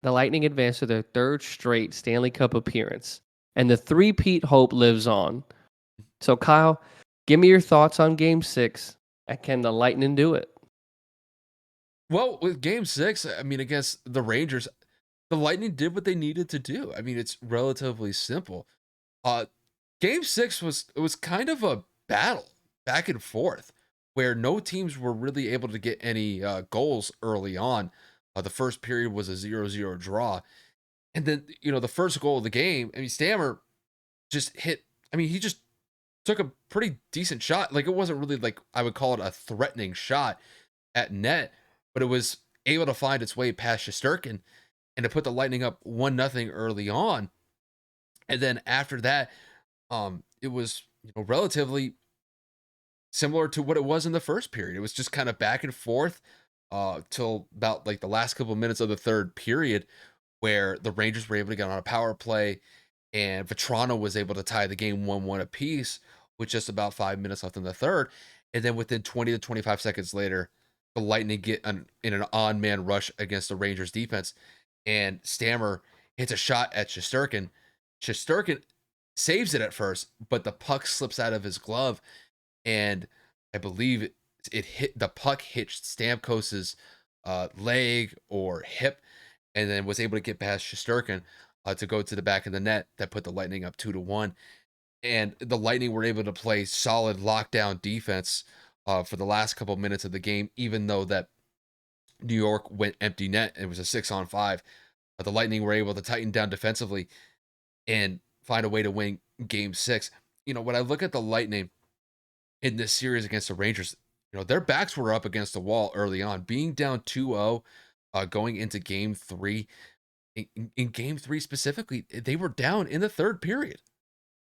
The Lightning advanced to their third straight Stanley Cup appearance, and the three-peat hope lives on. So, Kyle, give me your thoughts on Game 6, and can the Lightning do it? Well, with game six, I mean, against the Rangers, the Lightning did what they needed to do. I mean, it's relatively simple. Uh, game six was kind of a battle back and forth where no teams were really able to get any goals early on. The first period was a 0-0 draw. And then, the first goal of the game, I mean, Stammer just hit, I mean, he just took a pretty decent shot. Like, it wasn't really like I would call it a threatening shot at net, but it was able to find its way past Shesterkin and to put the Lightning up 1-0 early on. And then after that, it was relatively similar to what it was in the first period. It was just kind of back and forth till about like the last couple of minutes of the third period, where the Rangers were able to get on a power play, and Vetrano was able to tie the game 1-1 apiece with just about 5 minutes left in the third. And then within 20 to 25 seconds later, the Lightning get in an on man rush against the Rangers defense, and Stammer hits a shot at Shesterkin. Shesterkin saves it at first, but the puck slips out of his glove, and I believe it hit the puck hit Stamkos's leg or hip, and then was able to get past Shesterkin to go to the back of the net that put the Lightning up 2-1. And the Lightning were able to play solid lockdown defense for the last couple minutes of the game, even though that New York went empty net. It was a 6-on-5. But the Lightning were able to tighten down defensively and find a way to win game six. When I look at the Lightning in this series against the Rangers, their backs were up against the wall early on. Being down 2-0 going into game three, in game three specifically, they were down in the third period.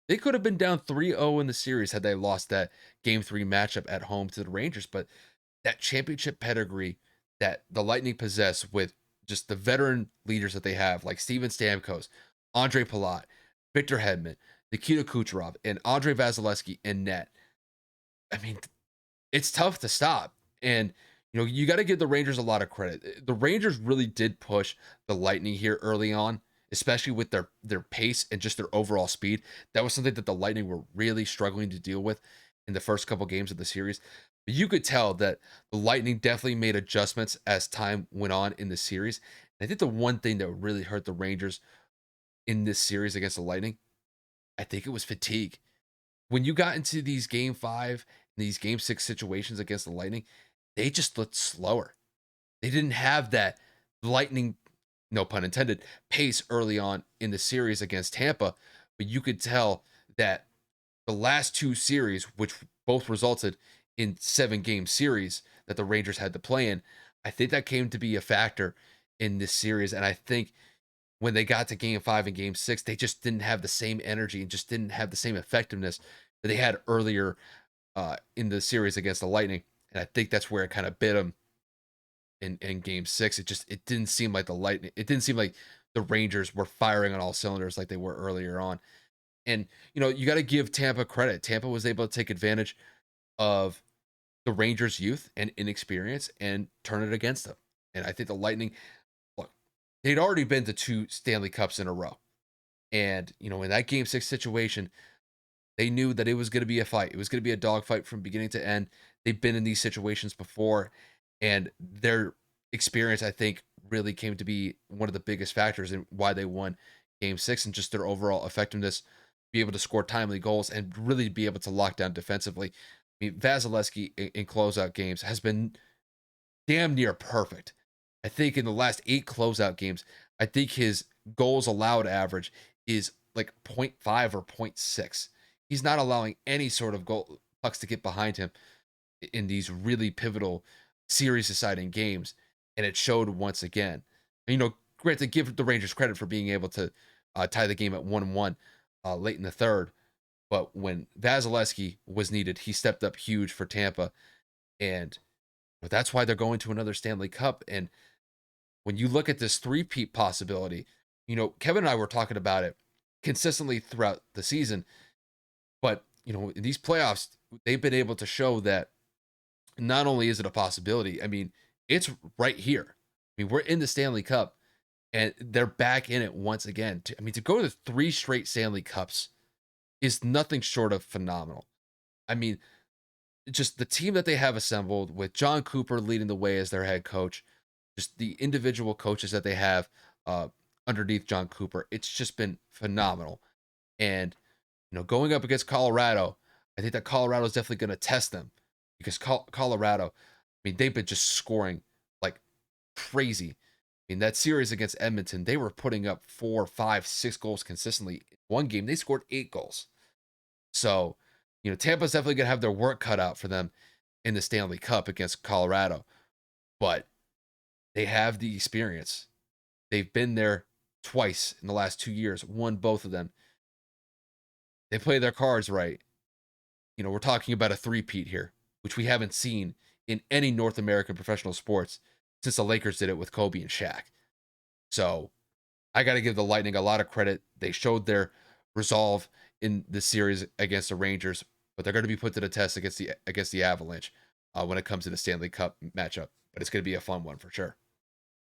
They could have been down 3-0 in the series had they lost that game three matchup at home to the Rangers. But that championship pedigree that the Lightning possess with just the veteran leaders that they have, like Steven Stamkos, Andre Palat, Victor Hedman, Nikita Kucherov, and Andre Vasilevsky in net. I mean, it's tough to stop. And you got to give the Rangers a lot of credit. The Rangers really did push the Lightning here early on, especially with their pace and just their overall speed. That was something that the Lightning were really struggling to deal with in the first couple games of the series. But you could tell that the Lightning definitely made adjustments as time went on in the series. And I think the one thing that really hurt the Rangers in this series against the Lightning, I think it was fatigue. When you got into these game five, these game six situations against the Lightning, they just looked slower. They didn't have that lightning, no pun intended, pace early on in the series against Tampa. But you could tell that the last two series, which both resulted in 7-game series that the Rangers had to play in, I think that came to be a factor in this series. And I think when they got to game five and game six, they just didn't have the same energy and just didn't have the same effectiveness that they had earlier in the series against the Lightning. And I think that's where it kind of bit them in game six. It didn't seem like the Lightning, it didn't seem like the Rangers were firing on all cylinders like they were earlier on. And you got to give Tampa credit. Tampa was able to take advantage of the Rangers' youth and inexperience and turn it against them. And I think the Lightning, look, they'd already been to 2 Stanley Cups in a row. And, in that game six situation, they knew that it was going to be a fight. It was going to be a dogfight from beginning to end. They've been in these situations before, and their experience, I think, really came to be one of the biggest factors in why they won game six, and just their overall effectiveness, be able to score timely goals and really be able to lock down defensively. I mean, Vasilevsky in closeout games has been damn near perfect. I think in the last 8 closeout games, I think his goals allowed average is like point 0.5 or point 0.6. He's not allowing any sort of goal pucks to get behind him in these really pivotal series deciding games. And it showed once again. And, granted, give the Rangers credit for being able to tie the game at 1-1 late in the third. But when Vasilevsky was needed, he stepped up huge for Tampa. And that's why they're going to another Stanley Cup. And when you look at this three-peat possibility, Kevin and I were talking about it consistently throughout the season. But, in these playoffs, they've been able to show that not only is it a possibility, I mean, it's right here. I mean, we're in the Stanley Cup. and they're back in it once again. I mean, to go to 3 straight Stanley Cups is nothing short of phenomenal. I mean, just the team that they have assembled with John Cooper leading the way as their head coach, just the individual coaches that they have uh, underneath John Cooper, it's just been phenomenal. And going up against Colorado, I think that Colorado is definitely going to test them because Colorado, I mean, they've been just scoring like crazy. I mean, that series against Edmonton, they were putting up 4, 5, 6 goals consistently. One game, they scored 8 goals. So, Tampa's definitely going to have their work cut out for them in the Stanley Cup against Colorado. But they have the experience. They've been there twice in the last 2 years, won both of them. They play their cards right. We're talking about a three-peat here, which we haven't seen in any North American professional sports since the Lakers did it with Kobe and Shaq. So I got to give the Lightning a lot of credit. They showed their resolve in the series against the Rangers, but they're going to be put to the test against the Avalanche when it comes to the Stanley Cup matchup. But it's going to be a fun one for sure.